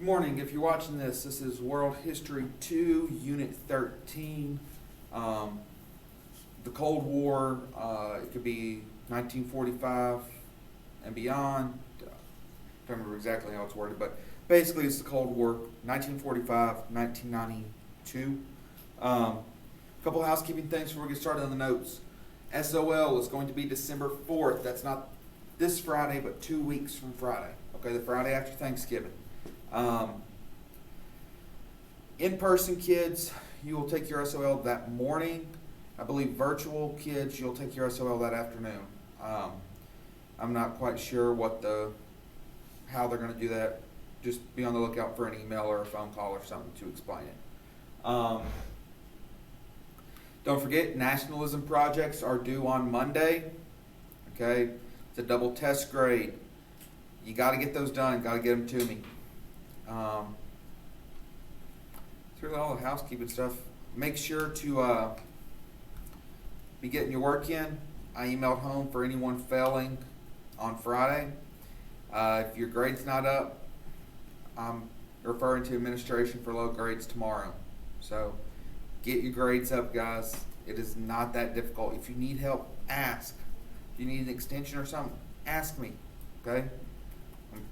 Good morning. If you're watching this, this is World History 2, Unit 13. The Cold War, it could be 1945 and beyond. Don't remember exactly how it's worded, but basically it's the Cold War, 1945, 1992. A couple of housekeeping things before we get started on the notes. SOL is going to be December 4th. That's not this Friday, but 2 weeks from Friday. Okay, the Friday after Thanksgiving. In-person kids, you will take your SOL that morning. I believe virtual kids, you'll take your SOL that afternoon. I'm not quite sure how they're going to do that. Just be on the lookout for an email or a phone call or something to explain it. Don't forget, nationalism projects are due on Monday. Okay, it's a double test grade. You got to get those done. Got to get them to me. That's really all the housekeeping stuff. Make sure to be getting your work in. I emailed home for anyone failing on Friday. If your grade's not up, I'm referring to administration for low grades tomorrow. So get your grades up, guys. It is not that difficult. If you need help, ask. If you need an extension or something, ask me. Okay?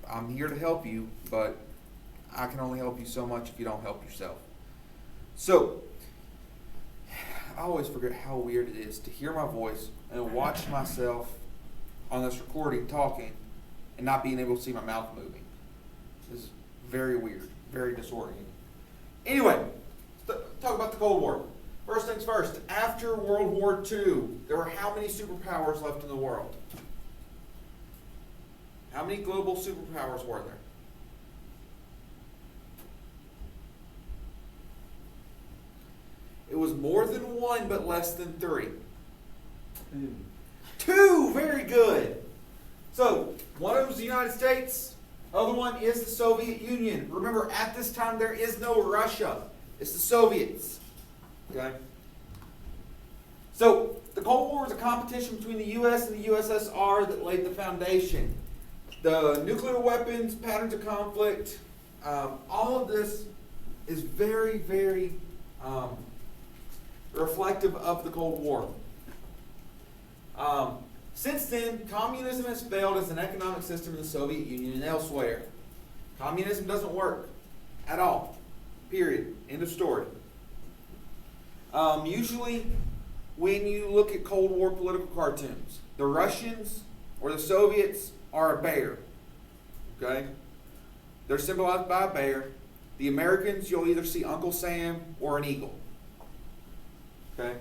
I'm here to help you, but I can only help you so much if you don't help yourself. So, I always forget how weird it is to hear my voice and watch myself on this recording talking and not being able to see my mouth moving. This is very weird, very disorienting. Anyway, talk about the Cold War. First things first, after World War II, there were how many superpowers left in the world? How many global superpowers were there? It was more than one, but less than three. Two, very good. So, one of them is the United States. Other one is the Soviet Union. Remember, at this time, there is no Russia. It's the Soviets. Okay? So, the Cold War was a competition between the U.S. and the USSR that laid the foundation. The nuclear weapons, patterns of conflict, all of this is very, very reflective of the Cold War. Since then, communism has failed as an economic system in the Soviet Union and elsewhere. Communism doesn't work at all. Period. End of story. Usually, when you look at Cold War political cartoons, the Russians or the Soviets are a bear. Okay? They're symbolized by a bear. The Americans, you'll either see Uncle Sam or an eagle. Okay?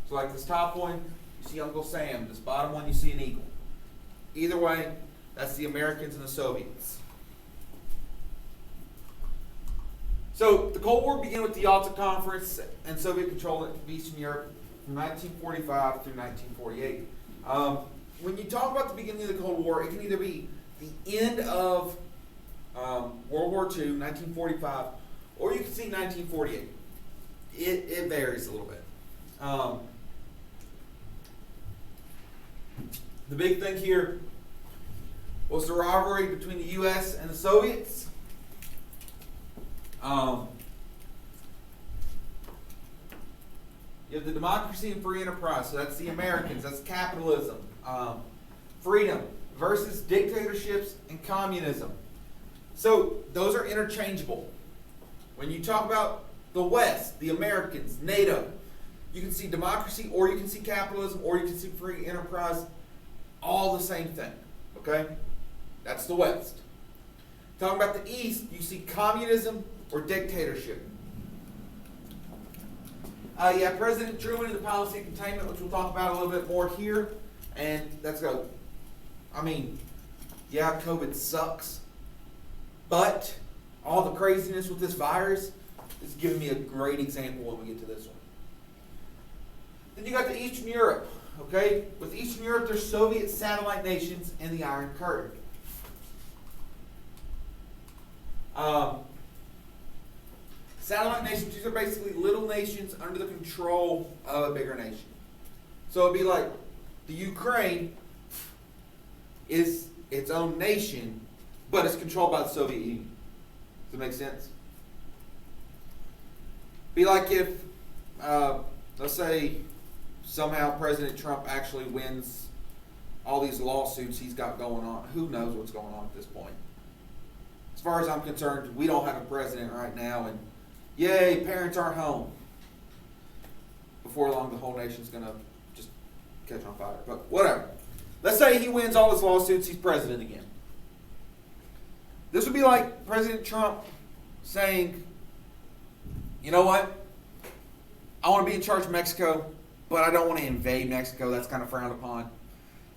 So like this top one, you see Uncle Sam. This bottom one, you see an eagle. Either way, that's the Americans and the Soviets. So the Cold War began with the Yalta Conference and Soviet control of Eastern Europe from 1945 through 1948. When you talk about the beginning of the Cold War, it can either be the end of World War II, 1945, or you can see 1948. It varies a little bit. The big thing here was the rivalry between the U.S. and the Soviets. You have the democracy and free enterprise, so that's the Americans, that's capitalism, freedom, versus dictatorships and communism. So those are interchangeable. When you talk about the West, the Americans, NATO, you can see democracy, or you can see capitalism, or you can see free enterprise, all the same thing. Okay? That's the West. Talking about the East, you see communism or dictatorship. President Truman and the policy of containment, which we'll talk about a little bit more here. And let's go. COVID sucks. But all the craziness with this virus is giving me a great example when we get to this one. Then you got the Eastern Europe. Okay? With Eastern Europe, there's Soviet satellite nations and the Iron Curtain. Satellite nations, these are basically little nations under the control of a bigger nation. So it'd be like the Ukraine is its own nation, but it's controlled by the Soviet Union. Does that make sense? Be like if, let's say, somehow President Trump actually wins all these lawsuits he's got going on. Who knows what's going on at this point? As far as I'm concerned, we don't have a president right now, and yay, parents aren't home. Before long, the whole nation's going to just catch on fire. But whatever. Let's say he wins all his lawsuits, he's president again. This would be like President Trump saying, you know what? I want to be in charge of Mexico, but I don't want to invade Mexico. That's kind of frowned upon.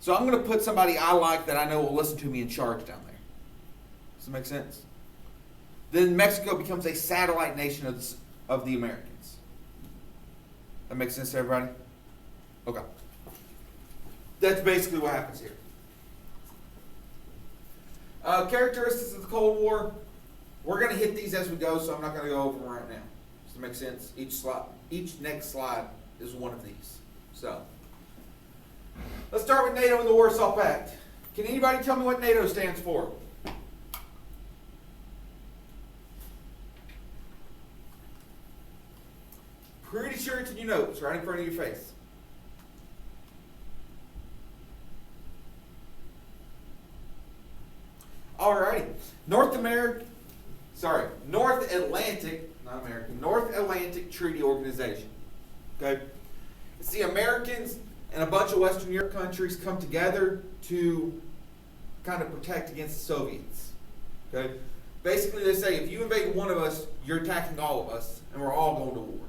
So I'm going to put somebody I like that I know will listen to me in charge down there. Does that make sense? Then Mexico becomes a satellite nation of the Americans. That makes sense to everybody? Okay. That's basically what happens here. Characteristics of the Cold War. We're going to hit these as we go, so I'm not going to go over them right now. Does that make sense? Each next slide is one of these. So, let's start with NATO and the Warsaw Pact. Can anybody tell me what NATO stands for? Pretty sure it's in your notes, right in front of your face. Alrighty. North Atlantic Treaty Organization. Okay? It's the Americans and a bunch of Western Europe countries come together to kind of protect against the Soviets. Okay? Basically, they say if you invade one of us, you're attacking all of us, and we're all going to war.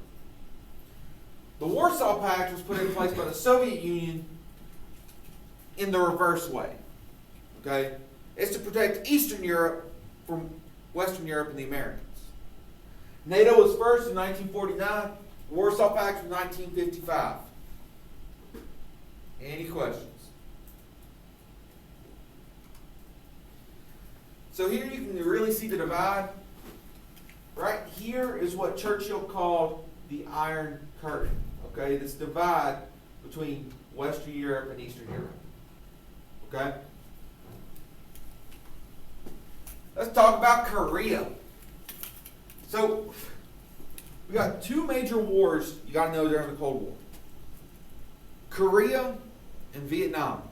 The Warsaw Pact was put in place by the Soviet Union in the reverse way. Okay? It's to protect Eastern Europe from Western Europe and the Americans. NATO was first in 1949. Warsaw Pact was 1955. Any questions? So here you can really see the divide. Right here is what Churchill called the Iron Curtain. Okay, this divide between Western Europe and Eastern Europe. Okay? Let's talk about Korea. So, we got two major wars you got to know during the Cold War. Korea and Vietnam.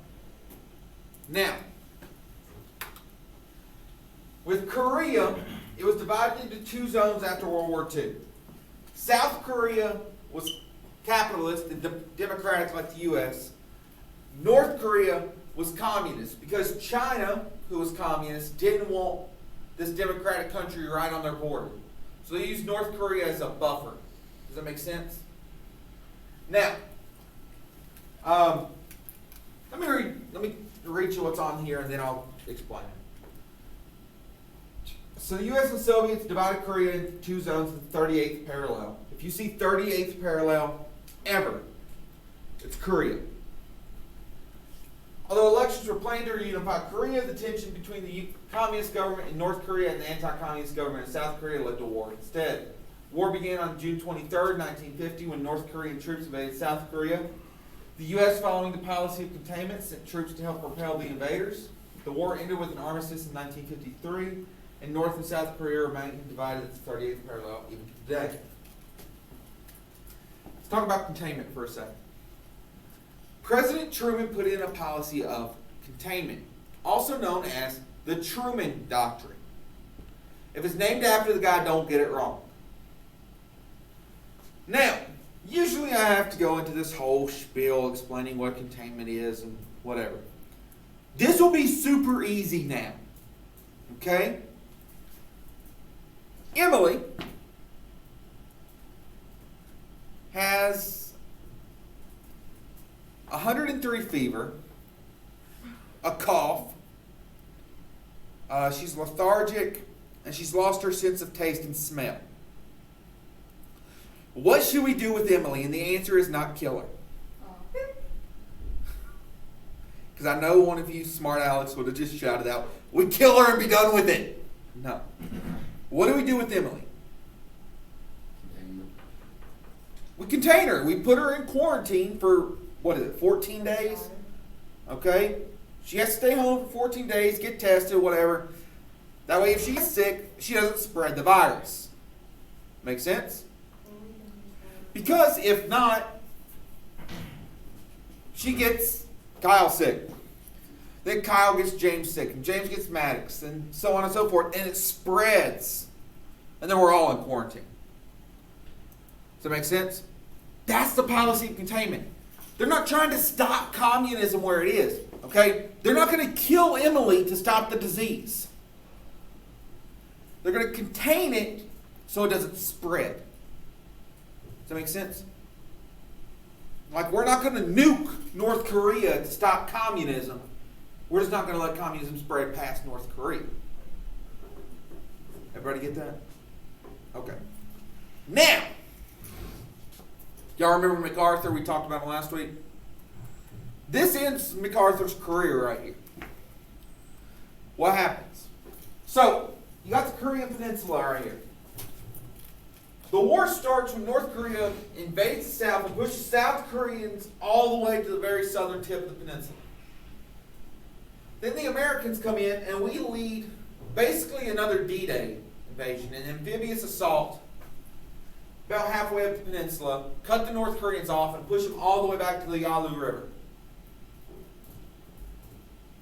Now, with Korea, it was divided into two zones after World War II. South Korea was capitalist and democratic like the U.S. North Korea was communist because China, who was communist, didn't want this democratic country right on their border. So they used North Korea as a buffer. Does that make sense? Now, let me read you what's on here and then I'll explain it. So the U.S. and Soviets divided Korea into two zones, the 38th parallel. If you see 38th parallel ever, it's Korea. Although elections were planned to reunify Korea, the tension between the communist government in North Korea and the anti-communist government in South Korea led to war instead. War began on June 23, 1950, when North Korean troops invaded South Korea. The U.S., following the policy of containment, sent troops to help repel the invaders. The war ended with an armistice in 1953, and North and South Korea remain divided at the 38th parallel even today. Let's talk about containment for a second. President Truman put in a policy of containment, also known as the Truman Doctrine. If it's named after the guy, don't get it wrong. Now, usually I have to go into this whole spiel explaining what containment is and whatever. This will be super easy now. Okay? Emily has 103 fever, a cough, she's lethargic, and she's lost her sense of taste and smell. What should we do with Emily? And the answer is not kill her. Because I know one of you smart Alex would have just shouted out, we kill her and be done with it. No. What do we do with Emily? We contain her. We put her in quarantine for, 14 days? Okay? She has to stay home for 14 days, get tested, whatever. That way if she's sick, she doesn't spread the virus. Make sense? Because if not, she gets Kyle sick. Then Kyle gets James sick, and James gets Maddox, and so on and so forth, and it spreads. And then we're all in quarantine. Does that make sense? That's the policy of containment. They're not trying to stop communism where it is, okay? They're not going to kill Emily to stop the disease. They're going to contain it so it doesn't spread. Does that make sense? Like, we're not going to nuke North Korea to stop communism. We're just not going to let communism spread past North Korea. Everybody get that? Okay. Now, y'all remember MacArthur? We talked about him last week. This ends MacArthur's career right here. What happens? So, you got the Korean Peninsula right here. The war starts when North Korea invades the South and pushes South Koreans all the way to the very southern tip of the peninsula. Then the Americans come in and we lead basically another D-Day invasion, an amphibious assault about halfway up the peninsula, cut the North Koreans off and push them all the way back to the Yalu River.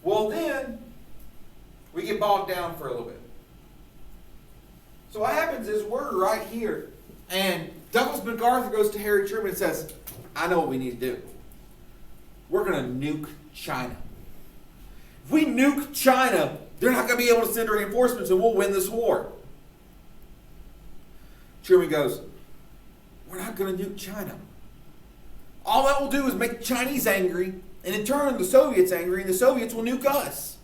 Well then, we get bogged down for a little bit. So what happens is we're right here, and Douglas MacArthur goes to Harry Truman and says, I know what we need to do. We're going to nuke China. If we nuke China, they're not going to be able to send reinforcements and we'll win this war. Truman goes, we're not going to nuke China. All that will do is make the Chinese angry, and in turn the Soviets angry, and the Soviets will nuke us.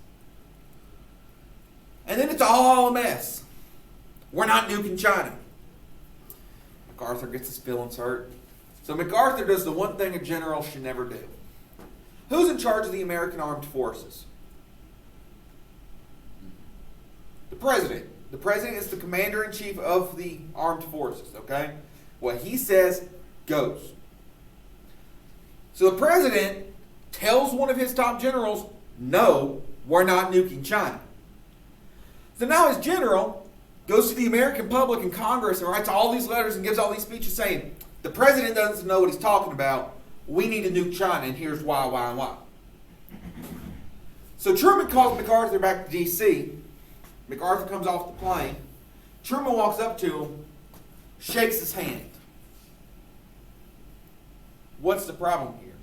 And then it's all a mess. We're not nuking China. MacArthur gets his feelings hurt. So MacArthur does the one thing a general should never do. Who's in charge of the American armed forces? The president. The president is the commander-in-chief of the armed forces, okay? What he says goes. So the president tells one of his top generals, no, we're not nuking China. So now his general goes to the American public and Congress and writes all these letters and gives all these speeches saying, the president doesn't know what he's talking about. We need to nuke China, and here's why, and why. So Truman calls MacArthur back to D.C. MacArthur comes off the plane. Truman walks up to him, shakes his hand. What's the problem here?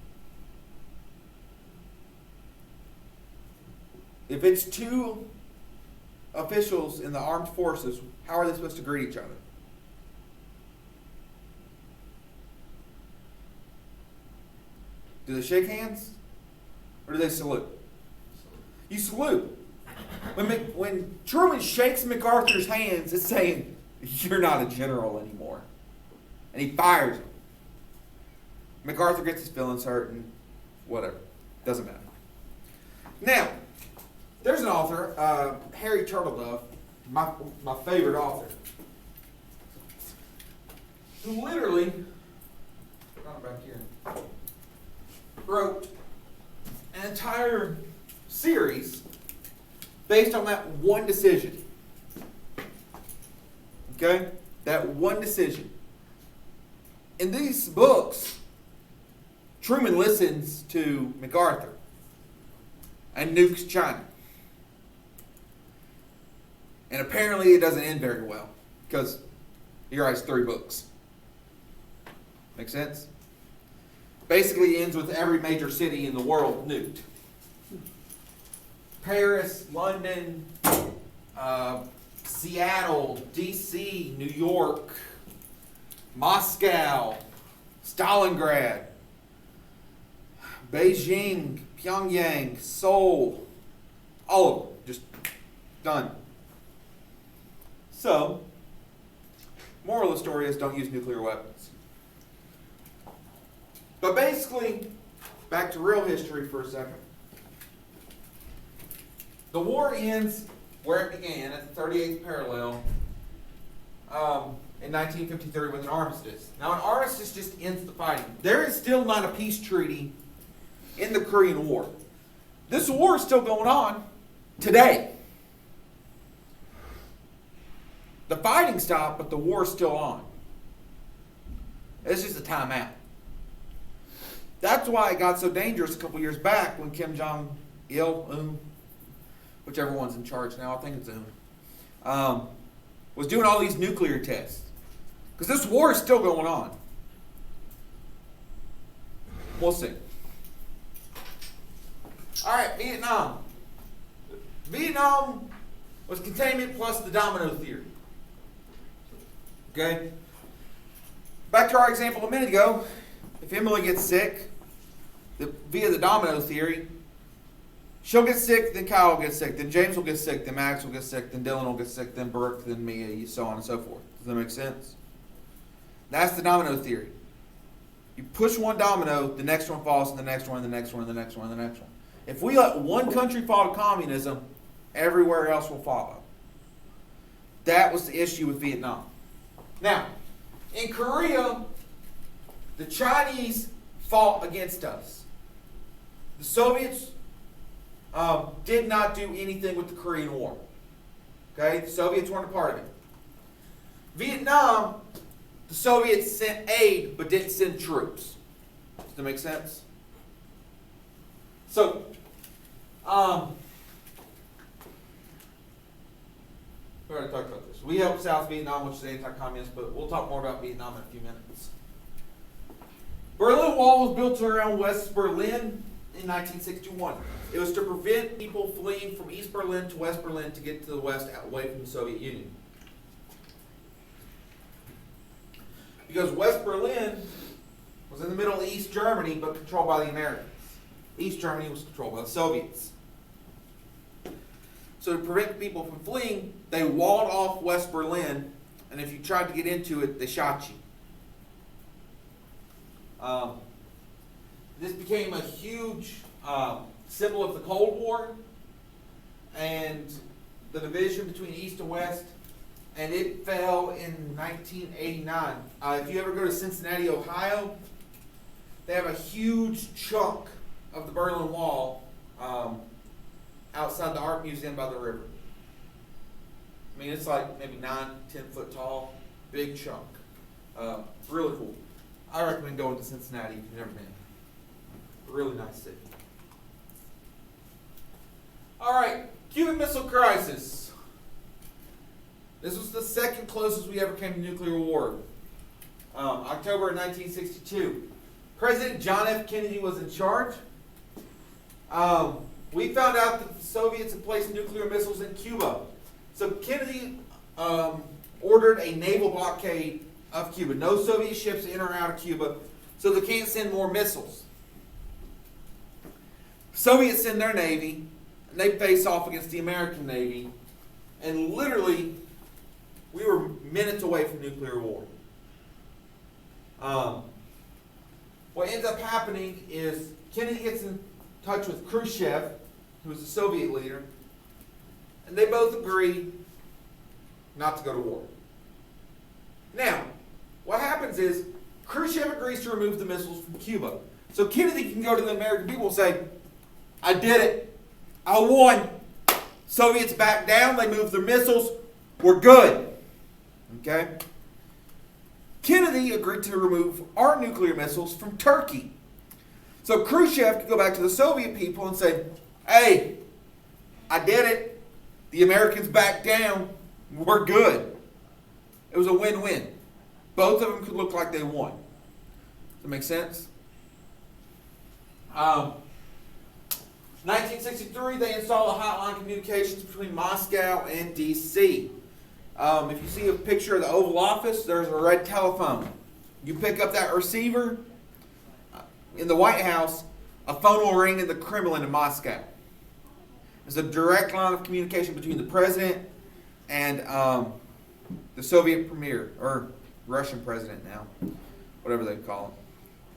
If it's two officials in the armed forces, how are they supposed to greet each other? Do they shake hands? Or do they salute? You salute. When Truman shakes MacArthur's hands, it's saying, you're not a general anymore. And he fires him. MacArthur gets his feelings hurt and whatever. Doesn't matter. Now, there's an author, Harry Turtledove, my favorite author, who literally, back here, wrote an entire series based on that one decision. Okay? That one decision. In these books, Truman listens to MacArthur and nukes China. And apparently it doesn't end very well because he writes 3 books. Make sense? Basically ends with every major city in the world nuked. Paris, London, Seattle, D.C., New York, Moscow, Stalingrad, Beijing, Pyongyang, Seoul, all of them, just done. So, moral of the story is don't use nuclear weapons. But basically, back to real history for a second. The war ends where it began, at the 38th parallel, in 1953 with an armistice. Now, an armistice just ends the fighting. There is still not a peace treaty in the Korean War. This war is still going on today. The fighting stopped, but the war is still on. It's just a timeout. That's why it got so dangerous a couple years back when Kim Jong-il, whichever one's in charge now, I think it's was doing all these nuclear tests. Because this war is still going on. We'll see. All right, Vietnam. Vietnam was containment plus the domino theory. Okay? Back to our example a minute ago. If Emily gets sick, via the domino theory, she'll get sick, then Kyle will get sick, then James will get sick, then Max will get sick, then Dylan will get sick, then Brooke, then me, so on and so forth. Does that make sense? That's the domino theory. You push one domino, the next one falls, and the next one, and the next one, and the next one, and the next one. If we let one country fall to communism, everywhere else will follow. That was the issue with Vietnam. Now, in Korea, the Chinese fought against us. The Soviets did not do anything with the Korean War. Okay, the Soviets weren't a part of it. Vietnam, the Soviets sent aid but didn't send troops. Does that make sense? So, we already talked about this. We helped South Vietnam, which is anti-communist, but we'll talk more about Vietnam in a few minutes. Berlin Wall was built around West Berlin in 1961. It was to prevent people fleeing from East Berlin to West Berlin to get to the West, away from the Soviet Union. Because West Berlin was in the middle of East Germany, but controlled by the Americans. East Germany was controlled by the Soviets. So to prevent people from fleeing, they walled off West Berlin, and if you tried to get into it, they shot you. This became a huge symbol of the Cold War and the division between East and West, and it fell in 1989. If you ever go to Cincinnati, Ohio, they have a huge chunk of the Berlin Wall outside the Art Museum by the river. I mean, it's like maybe 9-10 foot tall, big chunk. Really cool. I recommend going to Cincinnati if you've never been. Really nice city. All right, Cuban Missile Crisis. This was the second closest we ever came to nuclear war. October of 1962. President John F. Kennedy was in charge. We found out that the Soviets had placed nuclear missiles in Cuba. So Kennedy ordered a naval blockade of Cuba. No Soviet ships in or out of Cuba, so they can't send more missiles. Soviets send their Navy, and they face off against the American Navy, and literally, we were minutes away from nuclear war. What ends up happening is Kennedy gets in touch with Khrushchev, who was the Soviet leader, and they both agree not to go to war. Now, what happens is Khrushchev agrees to remove the missiles from Cuba. So Kennedy can go to the American people and say, I did it. I won. Soviets back down. They moved their missiles. We're good. Okay? Kennedy agreed to remove our nuclear missiles from Turkey. So Khrushchev could go back to the Soviet people and say, hey, I did it. The Americans backed down. We're good. It was a win-win. Both of them could look like they won. Does that make sense? 1963, they installed a hotline communications between Moscow and D.C. If you see a picture of the Oval Office, there's a red telephone. You pick up that receiver. In the White House, a phone will ring in the Kremlin in Moscow. There's a direct line of communication between the president and the Soviet premier, or Russian president now, whatever they call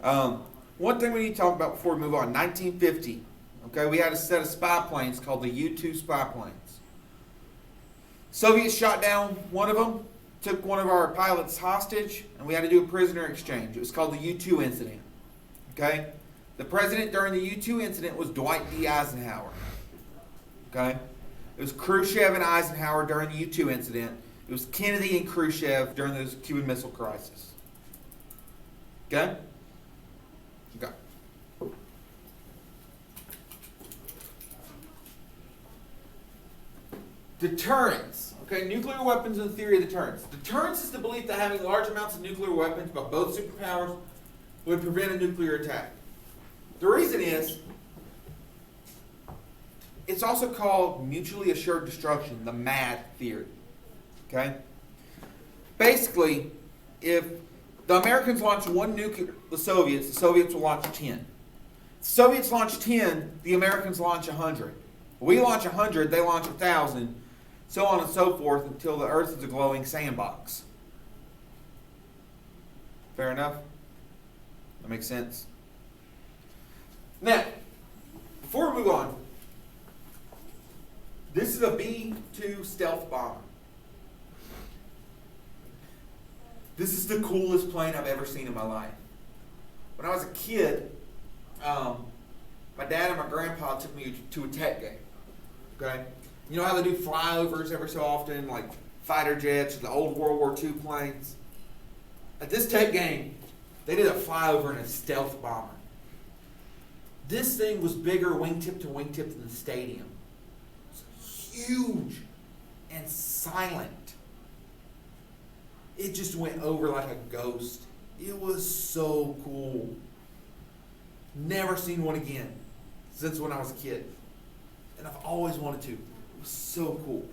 him. One thing we need to talk about before we move on, 1950. Okay, we had a set of spy planes called the U-2 spy planes. Soviets shot down one of them, took one of our pilots hostage, and we had to do a prisoner exchange. It was called the U-2 incident. Okay? The president during the U-2 incident was Dwight D. Eisenhower. Okay? It was Khrushchev and Eisenhower during the U-2 incident. It It was Kennedy and Khrushchev during the Cuban Missile Crisis. Okay? Okay. Deterrence. Okay, nuclear weapons and the theory of deterrence. Deterrence is the belief that having large amounts of nuclear weapons by both superpowers would prevent a nuclear attack. The reason is, it's also called mutually assured destruction, the MAD theory. Okay? Basically, if the Americans launch one nuclear, the Soviets will launch 10. The Soviets launch 10, the Americans launch 100. We launch 100, they launch 1,000, so on and so forth until the Earth is a glowing sandbox. Fair enough? That makes sense? Now, before we move on, this is a B-2 stealth bomber. This is the coolest plane I've ever seen in my life. When I was a kid, my dad and my grandpa took me to a tech game. Okay? You know how they do flyovers every so often, like fighter jets, the old World War II planes? At this tech game, they did a flyover in a stealth bomber. This thing was bigger wingtip to wingtip than the stadium. Huge and silent. It just went over like a ghost. It was so cool. Never seen one again since when I was a kid. And I've always wanted to. It was so cool.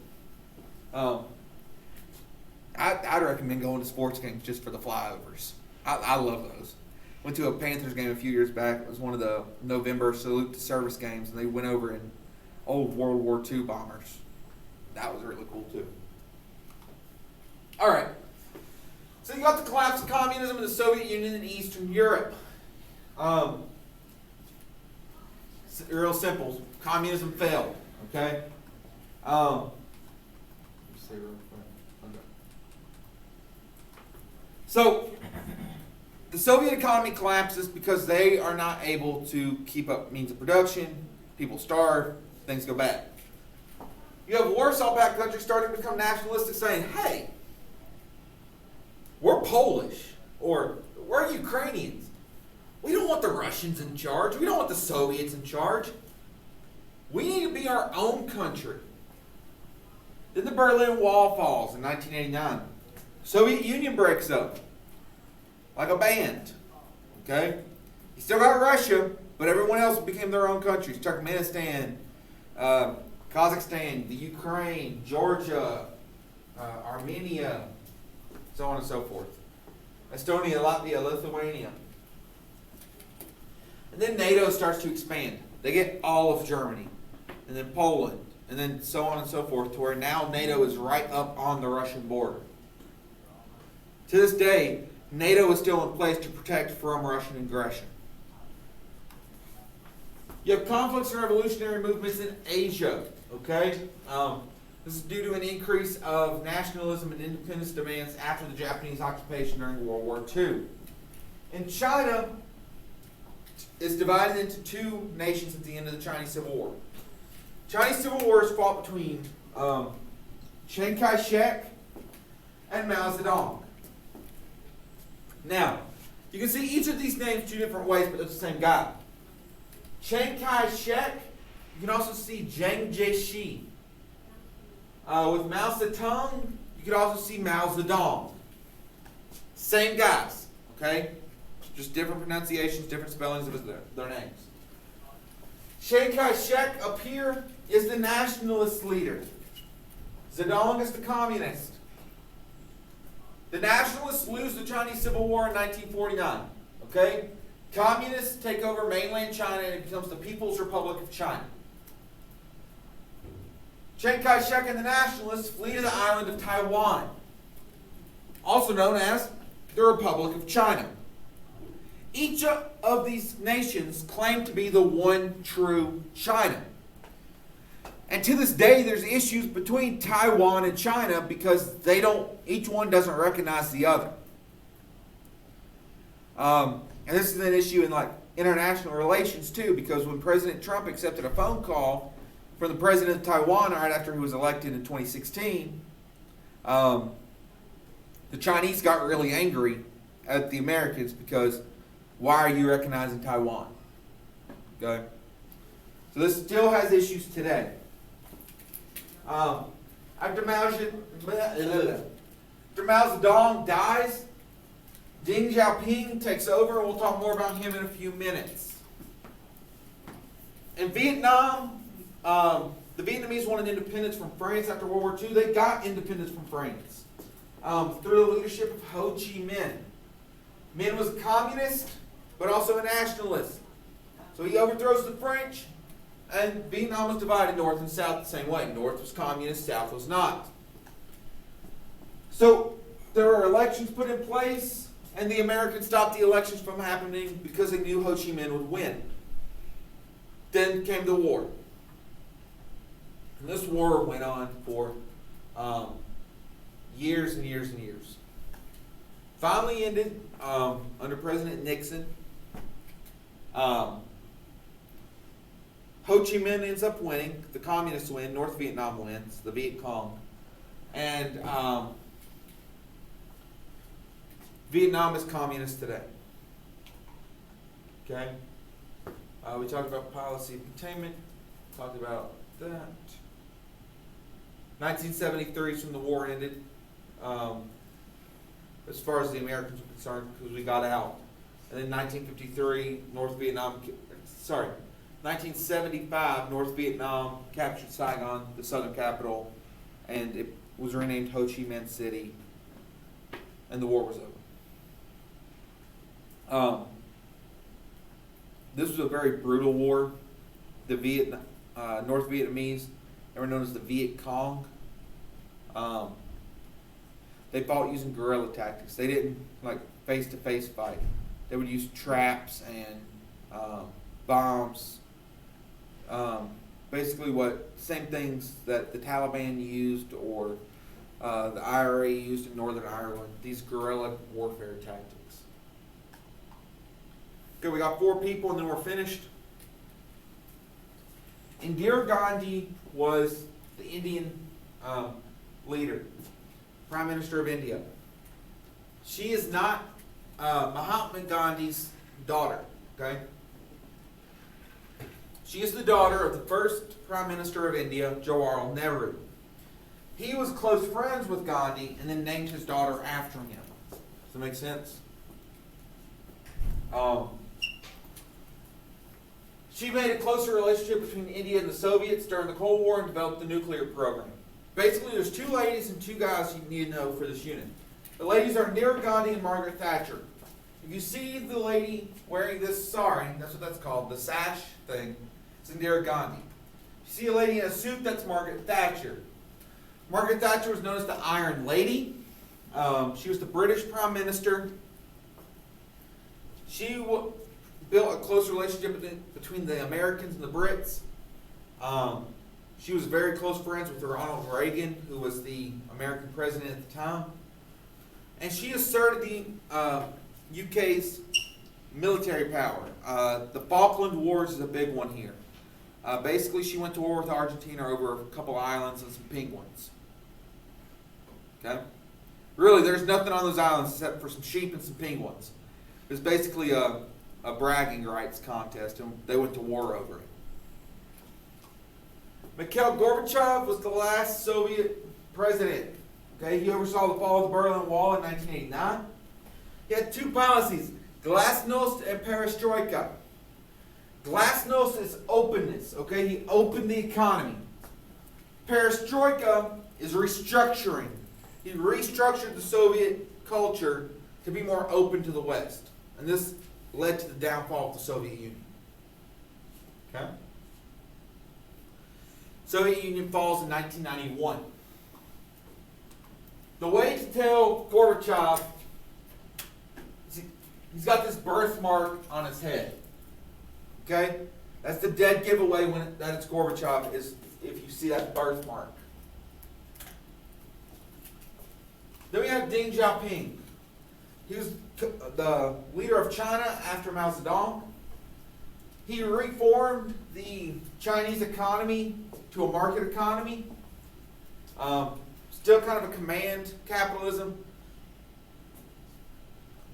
I'd recommend going to sports games just for the flyovers. I love those. Went to a Panthers game a few years back. It was one of the November salute to service games, and they went over in old World War II bombers. That was really cool too. All right. So you got the collapse of communism in the Soviet Union and Eastern Europe. It's real simple. Communism failed. Okay. So the Soviet economy collapses because they are not able to keep up means of production. People starve. Things go bad. You have Warsaw Pact countries starting to become nationalistic, saying, hey, we're Polish, or we're Ukrainians. We don't want the Russians in charge. We don't want the Soviets in charge. We need to be our own country. Then the Berlin Wall falls in 1989. Soviet Union breaks up. Like a band. Okay? You still got Russia, but everyone else became their own countries. Turkmenistan, Kazakhstan, the Ukraine, Georgia, Armenia, so on and so forth. Estonia, Latvia, Lithuania. And then NATO starts to expand. They get all of Germany, and then Poland, and then so on and so forth, to where now NATO is right up on the Russian border. To this day, NATO is still in place to protect from Russian aggression. You have conflicts and revolutionary movements in Asia. Okay? This is due to an increase of nationalism and independence demands after the Japanese occupation during World War II. In China, it's divided into two nations at the end of the Chinese Civil War. Chinese Civil War is fought between Chiang Kai-shek and Mao Zedong. Now, you can see each of these names two different ways, but it's the same guy. Chiang Kai-shek, you can also see Jiang Jieshi. With Mao Zedong, you can also see Mao Zedong. Same guys, okay? Just different pronunciations, different spellings of their names. Chiang Kai-shek up here is the nationalist leader. Zedong is the communist. The nationalists lose the Chinese Civil War in 1949. Okay? Communists take over mainland China and it becomes the People's Republic of China. Chiang Kai-shek and the nationalists flee to the island of Taiwan, also known as the Republic of China. Each of these nations claim to be the one true China. And to this day, there's issues between Taiwan and China because each one doesn't recognize the other. And this is an issue in international relations too, because when President Trump accepted a phone call from the president of Taiwan right after he was elected in 2016, The Chinese got really angry at the Americans because why are you recognizing Taiwan? Okay? So this still has issues today. After Mao Zedong dies, Deng Xiaoping takes over, and we'll talk more about him in a few minutes. In Vietnam, the Vietnamese wanted independence from France after World War II. They got independence from France through the leadership of Ho Chi Minh. Minh was a communist, but also a nationalist. So he overthrows the French, and Vietnam was divided north and south the same way. North was communist, south was not. So there were elections put in place, and the Americans stopped the elections from happening because they knew Ho Chi Minh would win. Then came the war. And this war went on for years and years and years. Finally ended under President Nixon. Ho Chi Minh ends up winning. The communists win. North Vietnam wins. The Viet Cong. And Vietnam is communist today. Okay? We talked about policy of containment. Talked about that. 1973 is when the war ended. As far as the Americans were concerned, because we got out. And then 1953, 1975, North Vietnam captured Saigon, the southern capital, and it was renamed Ho Chi Minh City, and the war was over. This was a very brutal war. The North Vietnamese, they were known as the Viet Cong. They fought using guerrilla tactics. They didn't like face-to-face fight. They would use traps and bombs. Basically, same things that the Taliban used or the IRA used in Northern Ireland. These guerrilla warfare tactics. Okay, we got 4 people and then we're finished. Indira Gandhi was the Indian leader, Prime Minister of India. She is not Mahatma Gandhi's daughter, okay? She is the daughter of the first Prime Minister of India, Jawaharlal Nehru. He was close friends with Gandhi and then named his daughter after him. Does that make sense? She made a closer relationship between India and the Soviets during the Cold War and developed the nuclear program. Basically, there's 2 ladies and 2 guys you need to know for this unit. The ladies are Indira Gandhi and Margaret Thatcher. If you see the lady wearing this sari, that's what that's called, the sash thing, it's Indira Gandhi. If you see a lady in a suit, that's Margaret Thatcher. Margaret Thatcher was known as the Iron Lady. She was the British Prime Minister. She built a close relationship between the Americans and the Brits. She was very close friends with Ronald Reagan, who was the American president at the time. And she asserted the UK's military power. The Falkland Wars is a big one here. Basically, she went to war with Argentina over a couple islands and some penguins. Okay? Really, there's nothing on those islands except for some sheep and some penguins. It was basically a bragging rights contest, and they went to war over it. Mikhail Gorbachev was the last Soviet president. Okay, he oversaw the fall of the Berlin Wall in 1989. He had 2 policies, glasnost and perestroika. Glasnost is openness. Okay, he opened the economy. Perestroika is restructuring. He restructured the Soviet culture to be more open to the West. And this led to the downfall of the Soviet Union. Okay? Soviet Union falls in 1991. The way to tell Gorbachev, he's got this birthmark on his head. Okay? That's the dead giveaway that it's Gorbachev, is if you see that birthmark. Then we have Deng Xiaoping. He was the leader of China after Mao Zedong. He reformed the Chinese economy to a market economy. still kind of a command capitalism,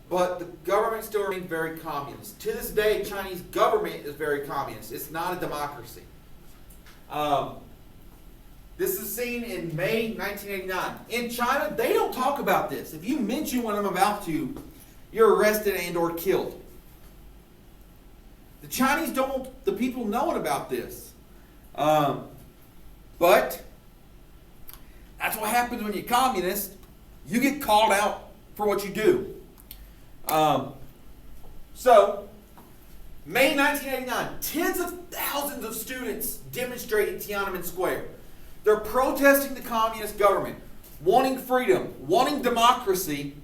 but the government still remains very communist. To this day, Chinese government is very communist. It's not a democracy. This is seen in May 1989. In China, they don't talk about this. If you mention what I'm about to, you're arrested and or killed. The Chinese don't want the people knowing about this. But that's what happens when you're communist. You get called out for what you do. So, May 1989, tens of thousands of students demonstrate in Tiananmen Square. They're protesting the communist government, wanting freedom, wanting democracy.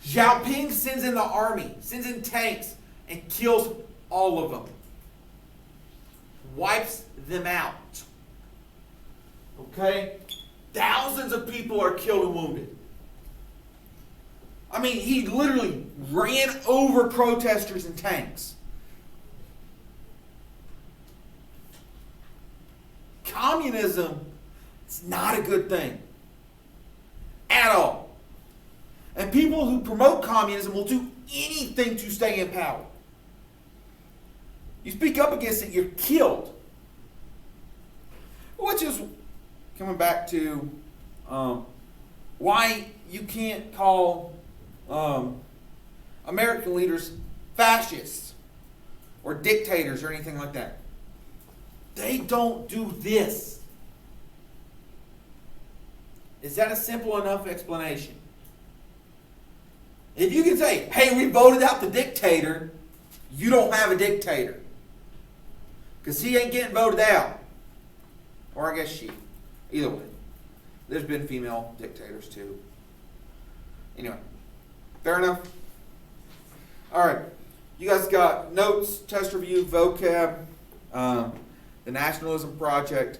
Xiaoping sends in the army, sends in tanks, and kills all of them. Wipes them out. Okay? Thousands of people are killed and wounded. I mean, he literally ran over protesters in tanks. Communism is not a good thing. At all. And people who promote communism will do anything to stay in power. You speak up against it, you're killed. Which is coming back to why you can't call American leaders fascists or dictators or anything like that. They don't do this. Is that a simple enough explanation? If you can say, hey, we voted out the dictator, you don't have a dictator. Because he ain't getting voted out. Or I guess she. Either way. There's been female dictators too. Anyway. Fair enough? Alright. You guys got notes, test review, vocab, the Nationalism Project,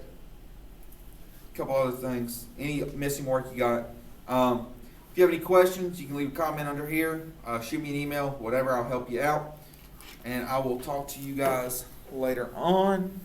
a couple other things. Any missing work you got. If you have any questions, you can leave a comment under here. Shoot me an email, whatever, I'll help you out. And I will talk to you guys later on.